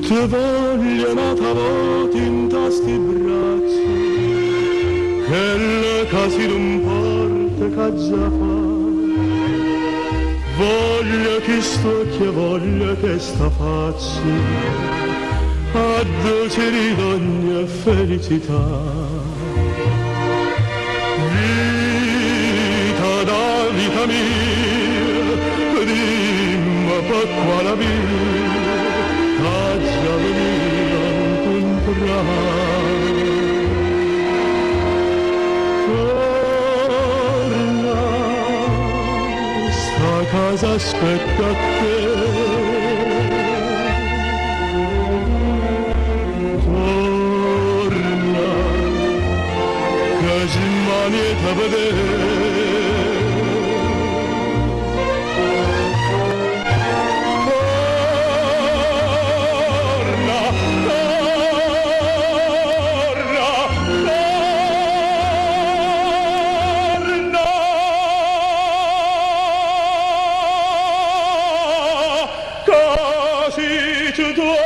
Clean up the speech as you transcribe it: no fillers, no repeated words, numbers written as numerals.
Te voglio nata voti in tasti bracci, che le casi d'un porte che già fa. Voglio che sto che voglio che sta faccia, addoce di ogni felicità. Vita da vita mia, dimmi per quale via, già venire a incontrare. Torna, sta casa aspetta te. Torna, che ci manieta vedere. To do